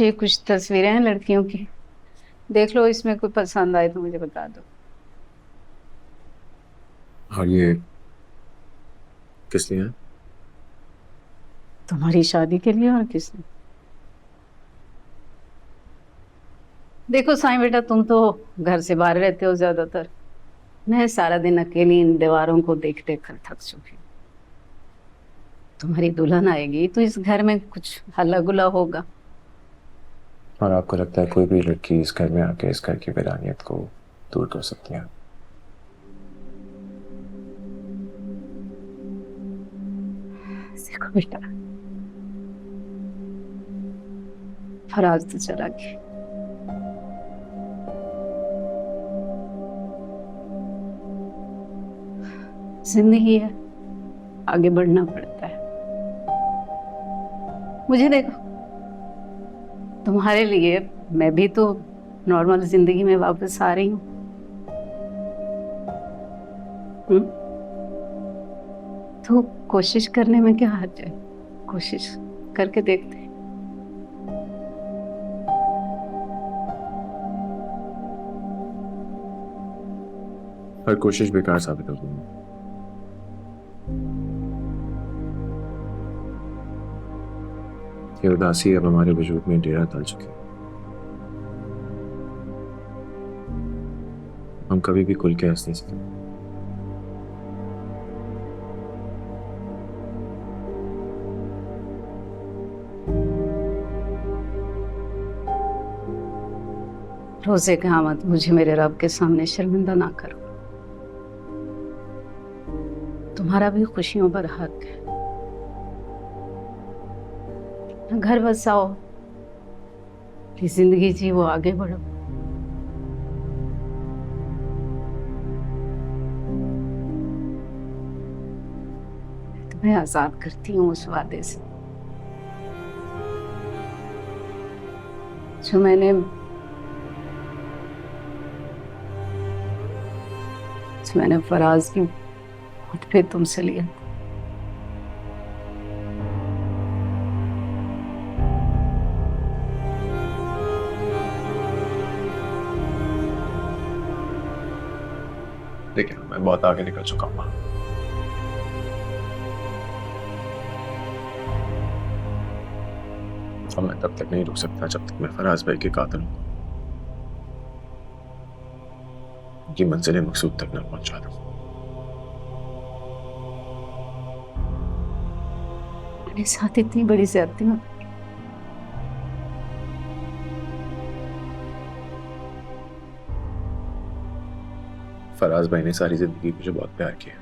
ये कुछ तस्वीरें हैं लड़कियों की। देख लो, इसमें कोई पसंद आए तो मुझे बता दो। और ये किस लिए है? तुम्हारी शादी के लिए और किसने। देखो साईं बेटा, तुम तो घर से बाहर रहते हो ज्यादातर। मैं सारा दिन अकेली इन दीवारों को देख देख कर थक चुकी हूँ। तुम्हारी दुल्हन आएगी तो इस घर में कुछ हल्ला गुल्ला होगा। और आपको लगता है कोई भी लड़की इस घर में आके इस घर की वीरानियत को दूर कर सकती है? देखो बेटा, फराज तो चला गया। जिंदगी है, आगे बढ़ना पड़ता है। मुझे देखो, तुम्हारे लिए मैं भी तो नॉर्मल जिंदगी में वापस आ रही हूँ। तो कोशिश करने में क्या हर्ज है। कोशिश करके देखते हैं। हर कोशिश बेकार साबित होगी। ये उदासी अब हमारे वजूद में डेरा डाल चुकी है। हम कभी भी खुल के हंस नहीं सकते। रोजे क़यामत मुझे मेरे रब के सामने शर्मिंदा ना करो। तुम्हारा भी खुशियों पर हक है। घर बसाओ, अपनी जिंदगी जी, वो आगे बढ़ो। तुम्हें आजाद करती हूँ उस वादे से जो मैंने फराज की होठ पे तुमसे लिया। देखिए, मैं बहुत आगे निकल चुका हूँ। और मैं तब तक नहीं रुक सकता जब तक मैं फराज भाई के कातिल हूँ की मंजिल मकसूद तक न पहुंचा दूं। मेरे साथ इतनी बड़ी ज्यादती मत। फराज भाई ने सारी जिंदगी मुझे बहुत प्यार किया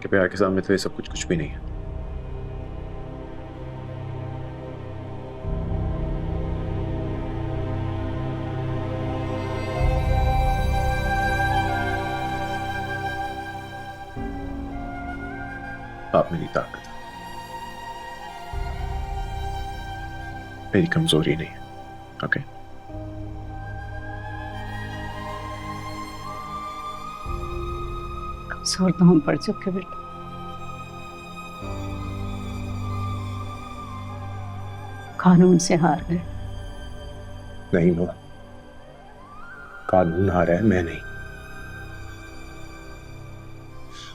कि प्यार के सामने तो ये सब कुछ भी नहीं है। आप मेरी ताकत है, मेरी कमजोरी नहीं है। ओके? कमजोर तो हम पड़ चुके बेटा। कानून से हार गए। नहीं नो, कानून हारा है, मैं नहीं।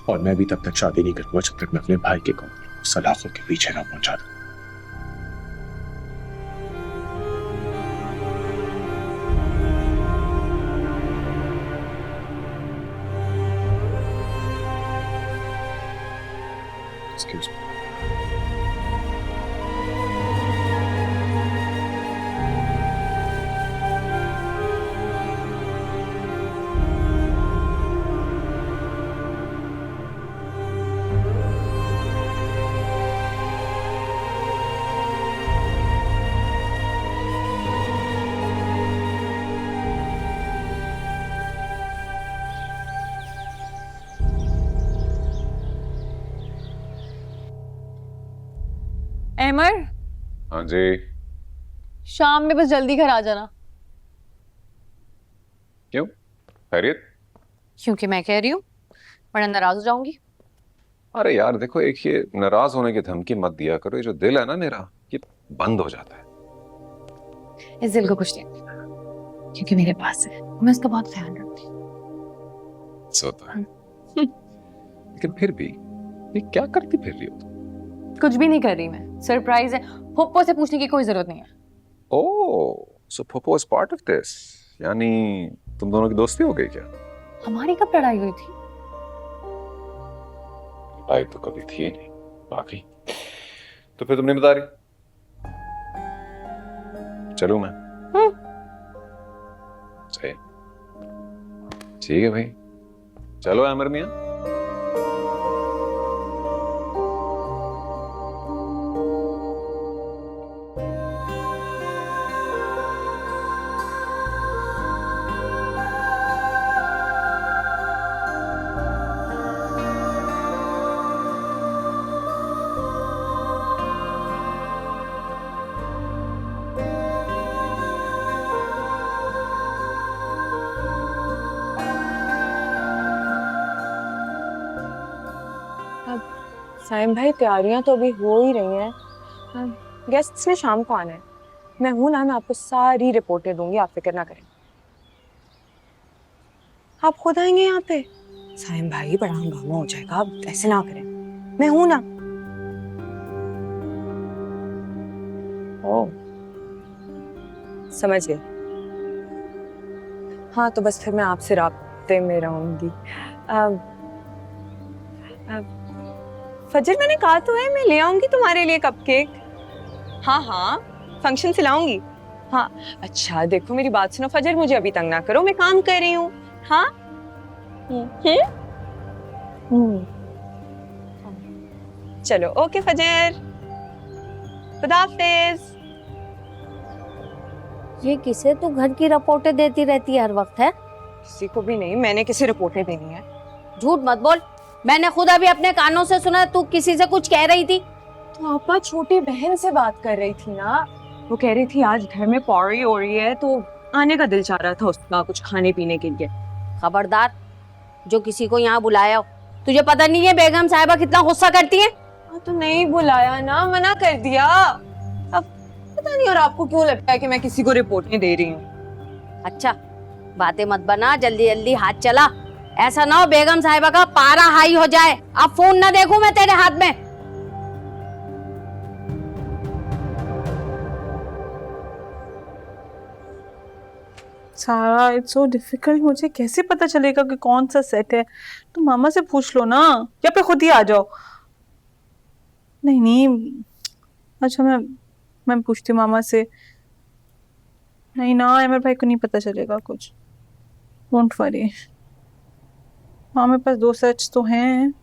और मैं भी तब तक शादी नहीं करूंगा जब तक मैं अपने भाई के सलाखों के पीछे ना पहुंचा दूं। Excuse me. अहमद, हाँ जी। शाम में बस जल्दी घर आ जाना। क्यों? खैरियत? क्योंकि मैं कह रही हूँ, वरना नाराज हो जाऊंगी। अरे यार देखो, एक ये नाराज होने की धमकी मत दिया करो, ये जो दिल है ना मेरा, ये बंद हो जाता है। इस दिल को कुछ नहीं, क्योंकि मेरे पास है, मैं उसका बहुत ख्याल रखती हूँ। सोता है लेकिन फिर भी ये क्या करती फिर रही हो तुम? कुछ भी नहीं कर रही मैं, सरप्राइज है। पप्पो से पूछने की कोई जरूरत नहीं है। Oh, so Pappo is part of this, यानी तुम दोनों की दोस्ती हो गई क्या? हमारी कब लड़ाई हुई थी? लड़ाई तो कभी थी ही नहीं बाकी। तो फिर तुम नहीं बता रही? चलूं मैं? सही, ठीक है भाई, चलो अमर मियां। साइम भाई, तैयारियां तो अभी हो ही रही हैं। गेस्ट्स ने शाम को आना है। मैं हूं ना, मैं आपको सारी रिपोर्टें दूंगी, आप फिक्र ना करें। आप खुद आएंगे यहाँ पे? साइम भाई, बड़ा हंगामा हो जाएगा, आप ऐसे ना करें। मैं हूं ना। ओ, समझ गई। हाँ, तो बस फिर मैं आपसे राब्ते में रहूंगी। फजर, मैंने कहा तो है मैं ले आऊंगी तुम्हारे लिए कपकेक। हाँ हाँ, फंक्शन से लाऊंगी। हाँ, अच्छा देखो मेरी बात सुनो फजर, मुझे अभी तंग ना करो, मैं काम कर रही हूँ। हाँ चलो, ओके फजर, खुदा हाफिज। ये किसे तू घर की रिपोर्टें देती रहती है हर वक्त है? किसी को भी नहीं, मैंने किसी रिपोर्टें देनी है। झूठ मत बोल, मैंने खुद अभी अपने कानों से सुना तू किसी से कुछ कह रही थी। तो आपा छोटी बहन से बात कर रही थी ना, वो कह रही थी आज घर में पार्टी हो रही है, तो आने का दिल चाह रहा था उसका कुछ खाने पीने के लिए। खबरदार, जो किसी को यहाँ बुलाया हो, तुझे पता नहीं है बेगम साहिबा कितना गुस्सा करती है? तो नहीं बुलाया ना, मना कर दिया। अब पता नहीं और आपको क्यों लगता है कि मैं किसी को रिपोर्टें दे रही हूँ। अच्छा, बातें मत बना, जल्दी जल्दी हाथ चला, ऐसा ना हो बेगम साहिबा का पारा हाई हो जाए। अब फोन ना देखूं मैं तेरे हाथ में। सारा, इट्स सो डिफिकल्ट। मुझे कैसे पता चलेगा कि कौन सा सेट है? तो मामा से पूछ लो ना, या फिर खुद ही आ जाओ। नहीं नहीं, अच्छा मैं पूछती हूँ मामा से। नहीं ना, अमर भाई को नहीं पता चलेगा कुछ। डोंट वरी, हाँ मेरे पास 2 सेट्स तो हैं।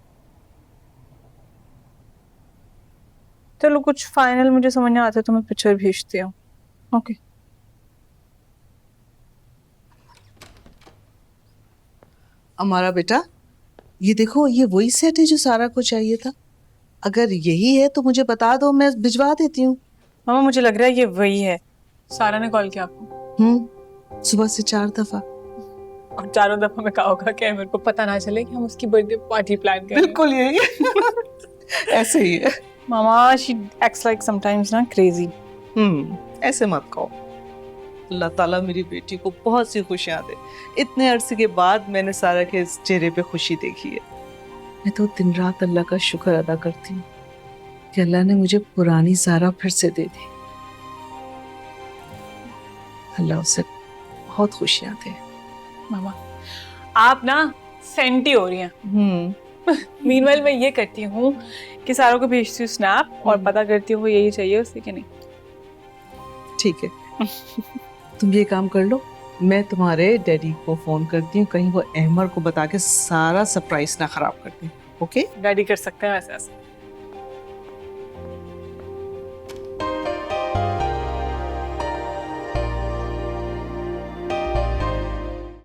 चलो, कुछ फाइनल मुझे समझ नहीं आता तो मैं पिक्चर भेजती हूँ। ओके। हमारा बेटा, ये देखो, ये वही सेट है जो सारा को चाहिए था। अगर यही है तो मुझे बता दो, मैं भिजवा देती हूँ। मामा, मुझे लग रहा है ये वही है। सारा ने कॉल किया आपको? सुबह से 4 दफा। और चारों दफा में कहा होगा कि मेरे को पता ना चले कि हम उसकी बर्थडे पार्टी प्लान कर रहे हैं। बिल्कुल यही है। ऐसे ही है मामा, शी एक्ट्स लाइक समटाइम्स ना क्रेजी। ऐसे मत कहो। अल्लाह ताला मेरी बेटी को बहुत सी खुशियां दे। इतने अरसे के बाद मैंने सारा के चेहरे पे खुशी देखी है। मैं तो दिन रात अल्लाह का शुक्र अदा करती हूँ कि अल्लाह ने मुझे पुरानी सारा फिर से दे दी। अल्लाह उसे बहुत खुशियां दे। मामा, आप ना सेंटी हो रही हैं। मीनवाइल मैं ये करती हूँ कि सारों को भेजती हूँ स्नैप और पता करती हूँ वो यही चाहिए उसे कि नहीं। ठीक है, तुम ये काम कर लो, मैं तुम्हारे डैडी को फोन करती हूँ, कहीं वो अहमर को बता के सारा सरप्राइज ना खराब कर दे। ओके? डैडी कर सकते हैं वैसे ऐसा।